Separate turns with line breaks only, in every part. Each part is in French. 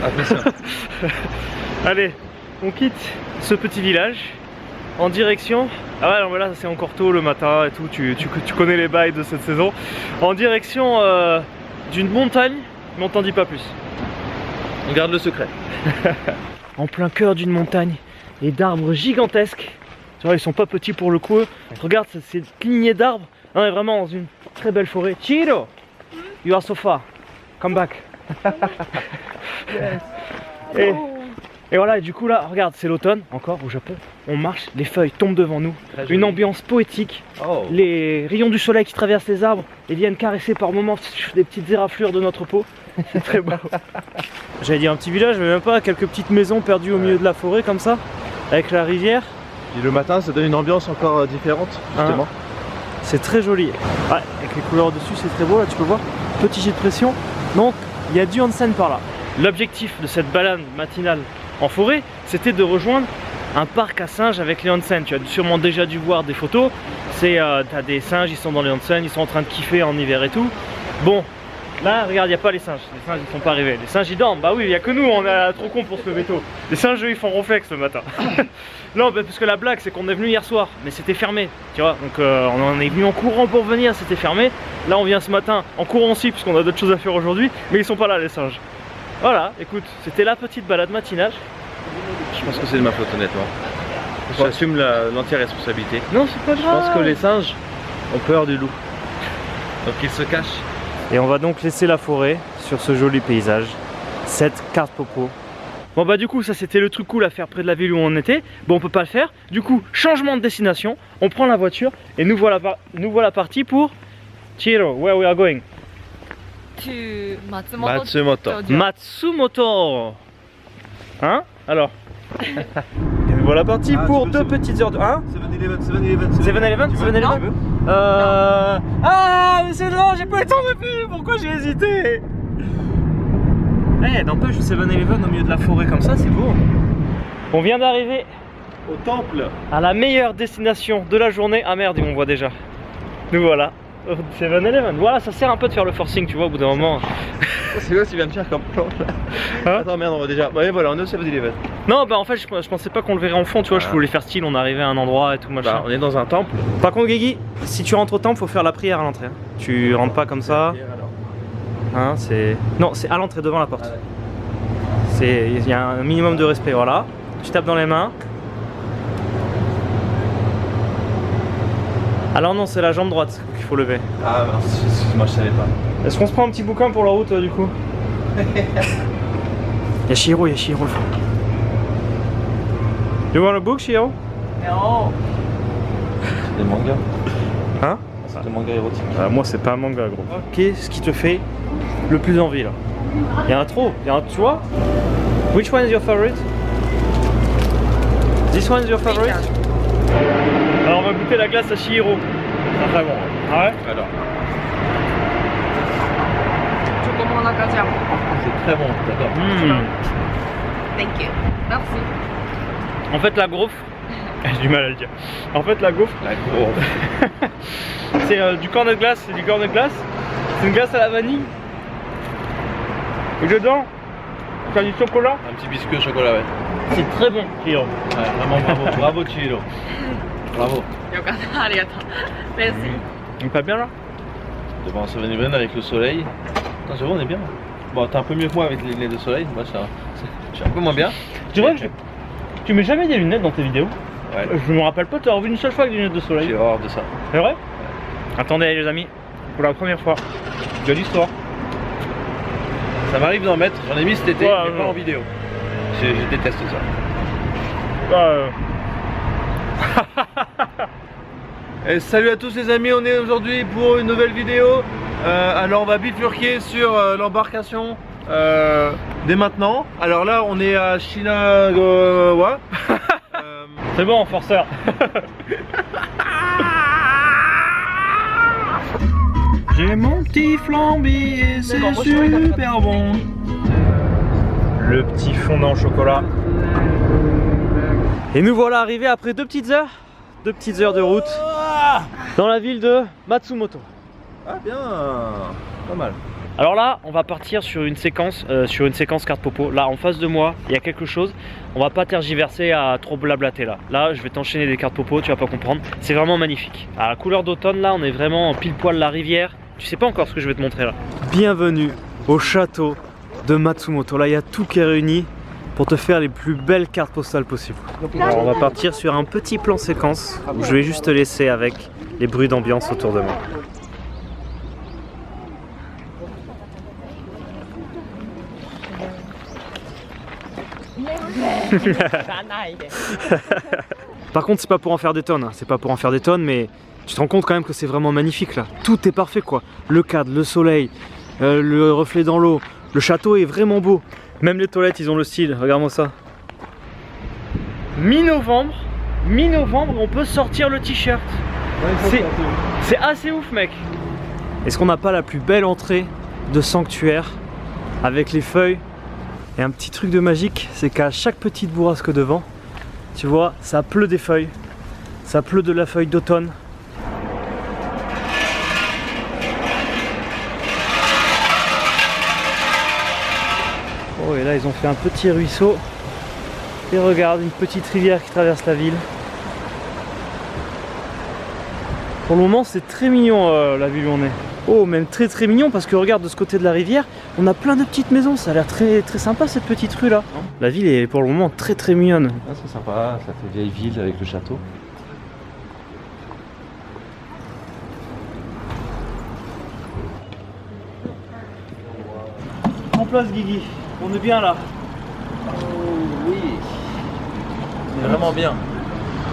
Attention.
Allez, on quitte ce petit village en direction. Ah ouais, non, mais là c'est encore tôt le matin et tout, tu connais les bails de cette saison. En direction d'une montagne, mais on t'en dit pas plus.
On garde le secret.
En plein cœur d'une montagne et d'arbres gigantesques. Tu vois, ils sont pas petits pour le coup. Regarde ces lignées d'arbres. On est vraiment dans une très belle forêt. Chiro, you are so far. Come back.
Yes.
Et voilà, et du coup là, regarde, c'est l'automne encore au Japon. On marche, les feuilles tombent devant nous. Une ambiance poétique.
Oh.
Les rayons du soleil qui traversent les arbres et viennent caresser par moments des petites éraflures de notre peau. C'est très beau. J'allais dire un petit village, mais même pas, quelques petites maisons perdues au milieu de la forêt comme ça, avec la rivière.
Et le matin, ça donne une ambiance encore différente, justement.
C'est très joli. Ouais, avec les couleurs dessus, c'est très beau là, tu peux voir. Petit jet de pression. Donc, il y a du onsen par là. L'objectif de cette balade matinale en forêt, c'était de rejoindre un parc à singes avec les onsen. Tu as sûrement déjà dû voir des photos. T'as des singes, ils sont dans les onsen, ils sont en train de kiffer en hiver et tout. Bon, là, regarde, il n'y a pas les singes. Les singes, ils sont pas arrivés. Les singes, ils dorment. Bah oui, il n'y a que nous, on est trop cons pour se lever tôt. Les singes, eux, ils font réflexe le matin. Non, bah, parce que la blague, c'est qu'on est venu hier soir, mais c'était fermé, tu vois. Donc, on est venu en courant pour venir, c'était fermé. Là, on vient ce matin en courant aussi, puisqu'on a d'autres choses à faire aujourd'hui. Mais ils sont pas là, les singes. Voilà, écoute, c'était la petite balade matinale.
Je pense que c'est de ma faute, honnêtement. J'assume l'entière responsabilité.
Non, c'est pas
Je
grave.
pense que les singes ont peur du loup. Donc ils se cachent.
Et on va donc laisser la forêt sur ce joli paysage. Cette carte popo. Bon bah du coup ça c'était le truc cool à faire près de la ville où on était. Bon on peut pas le faire. Du coup changement de destination. On prend la voiture et nous voilà partis pour Chiro. Where we are going?
To Matsumoto.
Matsumoto.
Matsumoto. Hein? Alors et nous voilà partis pour deux petites heures de... Hein? 7-Eleven? Ah mais c'est non, j'ai pas le temps de plus. Pourquoi j'ai hésité? Eh, n'empêche, 7-Eleven au milieu de la forêt comme ça, c'est beau. On vient d'arriver
Au temple.
à la meilleure destination de la journée. Ah merde, on voit déjà. Nous voilà au 7-Eleven. Voilà, ça sert un peu de faire le forcing, tu vois, au bout d'un moment.
C'est quoi tu viens de faire comme plan là?
Hein?
Attends, merde, on va déjà. Ouais, voilà, on est au 7-Eleven.
Non, bah en fait, je pensais pas qu'on le verrait en fond, tu vois.
Ah.
Je voulais faire style, on arrivait à un endroit et tout machin.
Bah, on est dans un temple.
Par contre, Guigui, si tu rentres au temple, faut faire la prière à l'entrée. Hein. Tu rentres pas comme ça. Hein, c'est... Non, c'est à l'entrée, devant la porte. Il y a un minimum de respect, voilà. Tu tapes dans les mains. Alors non, c'est la jambe droite qu'il faut lever.
Ah mince, excuse-moi, je savais pas.
Est-ce qu'on se prend un petit bouquin pour la route du coup? Y'a Shiro le fond. You want a book, Shiro?
No.
Des mangas.
Hein?
Des mangas érotiques.
Moi c'est pas un manga gros. Qu'est-ce qui te fait le plus envie là? Y'a un trop, tu vois? Which one is your favorite? This one is your favorite? Alors on va goûter la glace à Shihiro. C'est très bon. Ah ouais?
Alors,
Chocomonaka jam.
c'est très bon, d'accord.
Thank you. Merci.
En fait la gaufre, j'ai du mal à le dire. En fait la gaufre,
La grosse.
c'est du cornet de glace, c'est du cornet de glace. C'est une glace à la vanille. Et dedans, t'as du chocolat.
Un petit biscuit au chocolat, ouais.
C'est très bon, Shihiro.
Ouais, vraiment bravo, bravo Chihiro. Bravo.
Yokata, arigato. Merci.
On est pas bien là?
Devant un 7-Eleven avec le soleil. Attends, c'est bon, on est bien. Bon, t'es un peu mieux que moi avec les lunettes de soleil. Moi, je suis un peu moins bien.
Tu vois que tu mets jamais des lunettes dans tes vidéos?
Ouais.
Je me rappelle pas t'avoir vu une seule fois avec des lunettes de soleil.
J'ai horreur de ça.
C'est vrai? Attendez les amis, pour la première fois de l'histoire.
Ça m'arrive d'en mettre, j'en ai mis cet été,
Ouais,
mais pas en vidéo. Je déteste ça. Et salut à tous les amis, on est aujourd'hui pour une nouvelle vidéo. Alors on va bifurquer sur l'embarcation dès maintenant. Alors là on est à Shinagawa.
C'est bon, forceur. J'ai mon petit flambi et c'est super bon. Le petit fondant au chocolat. Et nous voilà arrivés après deux petites heures de route dans la ville de Matsumoto.
Ah bien, pas mal.
Alors là, on va partir sur une séquence carte popo. Là, en face de moi, il y a quelque chose. On va pas tergiverser à trop blablater là. Là, je vais t'enchaîner des cartes popo, tu vas pas comprendre. C'est vraiment magnifique. À la couleur d'automne, là, on est vraiment en pile poil la rivière. Tu sais pas encore ce que je vais te montrer là. Bienvenue au château de Matsumoto. Là, il y a tout qui est réuni pour te faire les plus belles cartes postales possibles. Alors, on va partir sur un petit plan séquence où je vais juste te laisser avec les bruits d'ambiance autour de moi. Par contre, c'est pas pour en faire des tonnes, hein. C'est pas pour en faire des tonnes, mais tu te rends compte quand même que c'est vraiment magnifique là. Tout est parfait quoi. Le cadre, le soleil, le reflet dans l'eau, le château est vraiment beau. Même les toilettes, ils ont le style. Regarde-moi ça. Mi-novembre, on peut sortir le t-shirt. C'est assez ouf, mec. Est-ce qu'on n'a pas la plus belle entrée de sanctuaire avec les feuilles? Et un petit truc de magique, c'est qu'à chaque petite bourrasque de vent, tu vois, ça pleut des feuilles. Ça pleut de la feuille d'automne. Oh, et là, ils ont fait un petit ruisseau. Et regarde, une petite rivière qui traverse la ville. Pour le moment, c'est très mignon la ville où on est. Oh, même très très mignon parce que regarde de ce côté de la rivière, on a plein de petites maisons. Ça a l'air très très sympa cette petite rue là. La ville est pour le moment très très mignonne.
Ah, c'est sympa, ça fait vieille ville avec le château.
En place Guigui, on est bien là.
Oh oui. On est vraiment bien.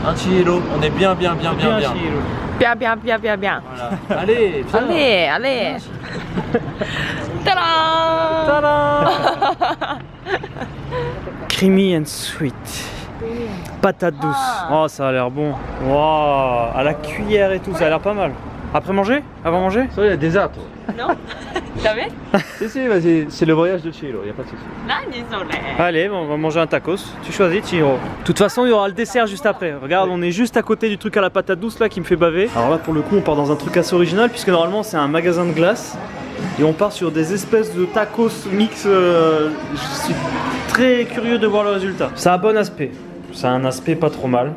Un chilo, on est bien.
Chilo.
Bien, bien, bien, bien, bien.
Voilà. Allez, viens.
Allez, allez. Tada!
Tada! Creamy and sweet. Patate douce. Oh, ça a l'air bon. Wow, à la cuillère et tout, ça a l'air pas mal. Après manger? Avant manger?
Ça, il y a des arts, toi.
Non? T'as vu?
Si, vas-y, c'est le voyage de Chilo, y a pas de souci.
Allez, bon, on va manger un tacos. Tu choisis, Chihiro. De toute façon, il y aura le dessert juste après. Regarde, on est juste à côté du truc à la patate douce là qui me fait baver. Alors là, pour le coup, on part dans un truc assez original puisque normalement, c'est un magasin de glace. Et on part sur des espèces de tacos mix. Je suis très curieux de voir le résultat. Ça a bon aspect. Ça a un aspect pas trop mal.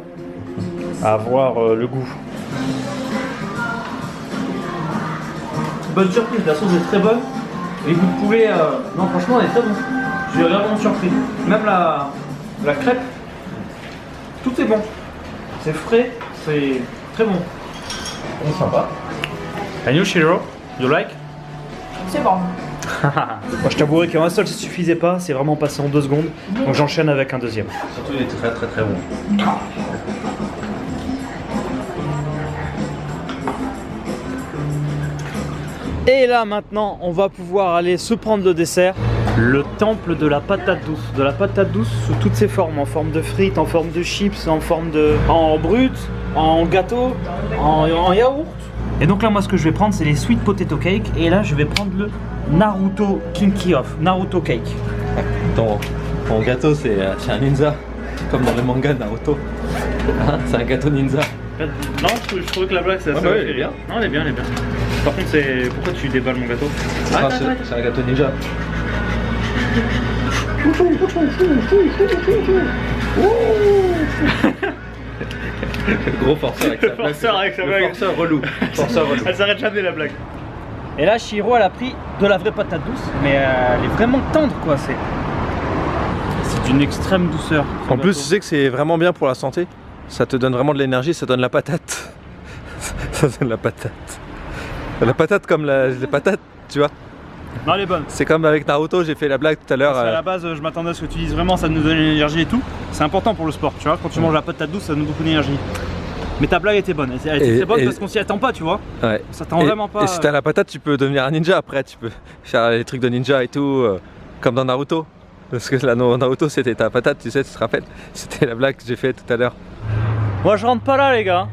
À voir le goût. Bonne surprise, la sauce est très bonne. Les goûts de poulet, non franchement elle est très bon. Je suis vraiment surpris. Même la crêpe, tout est bon. C'est frais, c'est très bon.
C'est sympa.
And you Shiro, you like?
C'est bon.
Moi je t'avouerai qu'un seul ça suffisait pas, c'est vraiment passé en 2 secondes. Donc j'enchaîne avec un deuxième.
Surtout il est très bon.
Et là maintenant on va pouvoir aller se prendre le dessert. Le temple de la patate douce. De la patate douce sous toutes ses formes. En forme de frites, en forme de chips, en brut, en gâteau, en yaourt. Et donc là moi ce que je vais prendre c'est les sweet potato cake. Et là je vais prendre le Naruto Kinky Off. Naruto cake.
Ton gâteau c'est un ninja. Comme dans le manga Naruto. Hein, c'est un gâteau ninja.
Non, je trouvais que la blague c'est assez
ouais, elle est bien.
Non, elle est bien. Par contre, c'est pourquoi tu déballes mon gâteau?
C'est un gâteau ninja. Gros forceur avec sa blague.
Forceur avec sa blague.
Forceur relou.
Elle s'arrête jamais la blague. Et là, Chihiro, elle a pris de la vraie patate douce, mais elle est vraiment tendre quoi. C'est d'une extrême douceur.
En plus, tu sais que c'est vraiment bien pour la santé. Ça te donne vraiment de l'énergie, ça donne la patate. Ça donne la patate. La patate comme les patates, tu vois.
Non, elle est bonne.
C'est comme avec Naruto, j'ai fait la blague tout à l'heure.
À la base, je m'attendais à ce que tu dises vraiment ça nous donne l'énergie et tout. C'est important pour le sport, tu vois. Quand tu manges la patate douce, ça nous donne beaucoup d'énergie. Mais ta blague était bonne. Elle était très bonne parce qu'on s'y attend pas, tu vois.
Ouais.
On s'attend vraiment pas.
Et si t'as la patate, tu peux devenir un ninja après. Tu peux faire les trucs de ninja et tout, comme dans Naruto. Parce que là, Naruto, c'était ta patate, tu sais, tu te rappelles. C'était la blague que j'ai fait tout à l'heure.
Moi, je rentre pas là, les gars.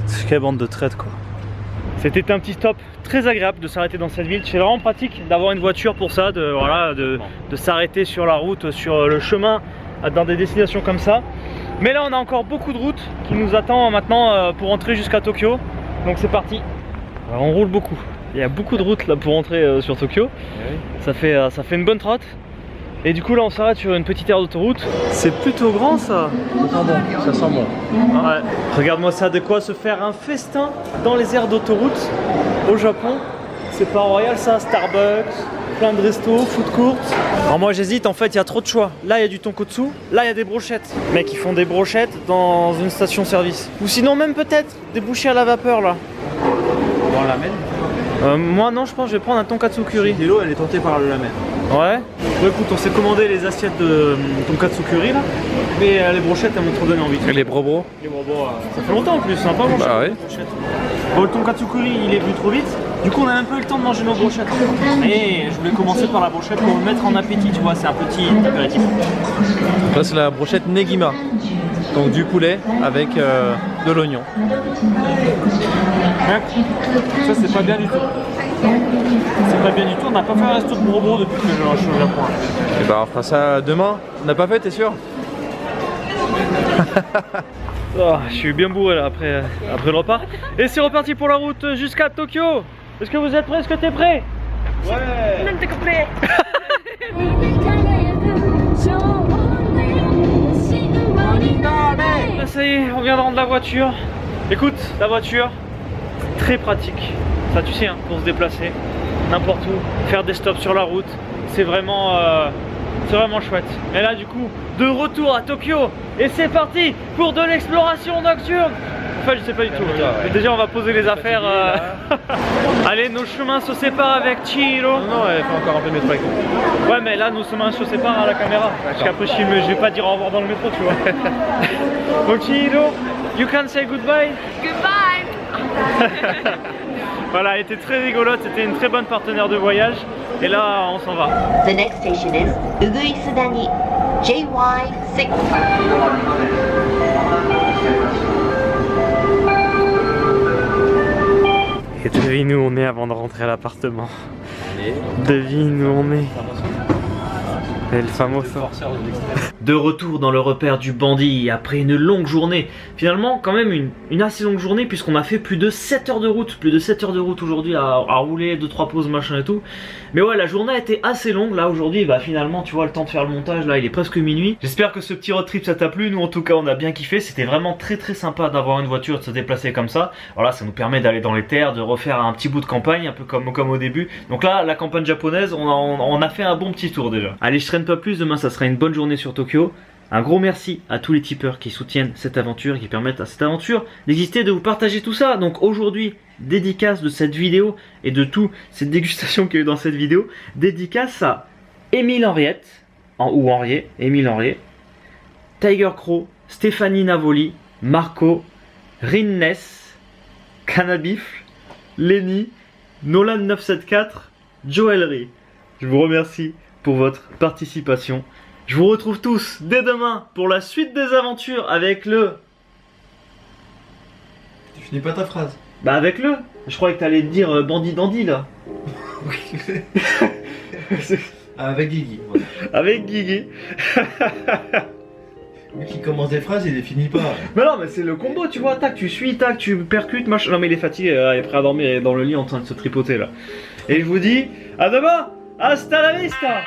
C'est quelle bande de traite, quoi. C'était un petit stop très agréable de s'arrêter dans cette ville. C'est vraiment pratique d'avoir une voiture pour ça, de s'arrêter sur la route, sur le chemin, dans des destinations comme ça. Mais là, on a encore beaucoup de routes qui nous attendent maintenant pour entrer jusqu'à Tokyo. Donc c'est parti. Alors, on roule beaucoup. Il y a beaucoup de routes là pour rentrer sur Tokyo. Ça fait une bonne trotte. Et du coup là on s'arrête sur une petite aire d'autoroute. C'est plutôt grand ça.
Ça sent bon.
Ouais. Regarde-moi ça, de quoi se faire un festin dans les aires d'autoroute au Japon. C'est pas royal ça, Starbucks, plein de restos, food court. Alors moi j'hésite, en fait il y a trop de choix. Là il y a du tonkotsu, là il y a des brochettes. Mec, ils font des brochettes dans une station service. Ou sinon même peut-être des bouchées à la vapeur là.
Dans le ramen.
Moi non, je pense que je vais prendre un tonkatsu curry.
Lilo, elle est tentée par le ramen.
Ouais. Bon écoute, on s'est commandé les assiettes de tonkatsu curry là. Mais les brochettes elles m'ont trop donné envie.
Et les bro-bro.
Les bro-bro, ça fait longtemps en plus, ça n'a pas mangé.
Bah ouais.
Bon, le tonkatsu curry il est venu trop vite. Du coup on a un peu eu le temps de manger nos brochettes. Et je voulais commencer par la brochette pour me mettre en appétit, tu vois, c'est un petit apéritif.
Là c'est la brochette Negima. Donc du poulet avec de l'oignon.
Ça c'est pas bien du tout. C'est pas bien du tout, on n'a pas fait un resto de bro-bro depuis que je suis au Japon.
Et bah on fera ça demain. On n'a pas fait, t'es sûr?
Oh, je suis bien bourré là après le repas. Et c'est reparti pour la route jusqu'à Tokyo. Est-ce que vous êtes prêts? Est-ce que t'es prêt? Ouais. Là, ça y est, on vient de rendre la voiture. Écoute, la voiture, c'est très pratique. Ça tu sais, hein, pour se déplacer n'importe où, faire des stops sur la route, c'est vraiment chouette. Et là du coup, de retour à Tokyo. Et c'est parti pour de l'exploration nocturne. Enfin je sais pas du tout. Mais déjà on va poser les affaires. Allez, nos chemins se séparent avec Chihiro.
Non, elle fait encore un peu de métro avec nous.
Ouais mais là nos chemins se séparent à la caméra. Parce qu'après je vais pas dire au revoir dans le métro, tu vois. Donc Chihiro, you can say goodbye.
Goodbye.
Voilà, elle était très rigolote, c'était une très bonne partenaire de voyage. Et là on s'en va.
The next station is Uguisudani, JY6.
Et devine où on est avant de rentrer à l'appartement. Devine où on est. El famoso. De retour dans le repère du bandit après une longue journée. Finalement quand même une assez longue journée puisqu'on a fait plus de 7 heures de route. Plus de 7 heures de route aujourd'hui à rouler, 2-3 pauses machin et tout. Mais ouais, la journée a été assez longue. Là aujourd'hui bah finalement tu vois le temps de faire le montage, là il est presque minuit. J'espère que ce petit road trip ça t'a plu. Nous en tout cas on a bien kiffé. C'était vraiment très sympa d'avoir une voiture, de se déplacer comme ça. Voilà, ça nous permet d'aller dans les terres, de refaire un petit bout de campagne, un peu comme au début. Donc là la campagne japonaise on a fait un bon petit tour déjà. Allez, je traîne pas plus, demain ça sera une bonne journée sur Tokyo. Un gros merci à tous les tipeurs qui soutiennent cette aventure et qui permettent à cette aventure d'exister, de vous partager tout ça. Donc aujourd'hui, dédicace de cette vidéo et de toute cette dégustation qu'il y a eu dans cette vidéo, dédicace à Émile Henriette, Émile Henriet, Tiger Crow, Stéphanie Navoli, Marco, Rinnes, Cannabifle, Lenny, Nolan974, Joelry. Je vous remercie pour votre participation. Je vous retrouve tous dès demain pour la suite des aventures avec le...
Tu finis pas ta phrase.
Bah avec le... Je croyais que t'allais dire bandit dandy là.
Avec Guigui. Voilà.
Avec Guigui.
Le mec qui commence des phrases, il les finit pas.
Mais non, mais c'est le combo, tu vois. Tac, tu suis, tac, tu percutes, machin. Non mais il est fatigué, il est prêt à dormir, il est dans le lit en train de se tripoter là. Et je vous dis, à demain. Hasta la vista.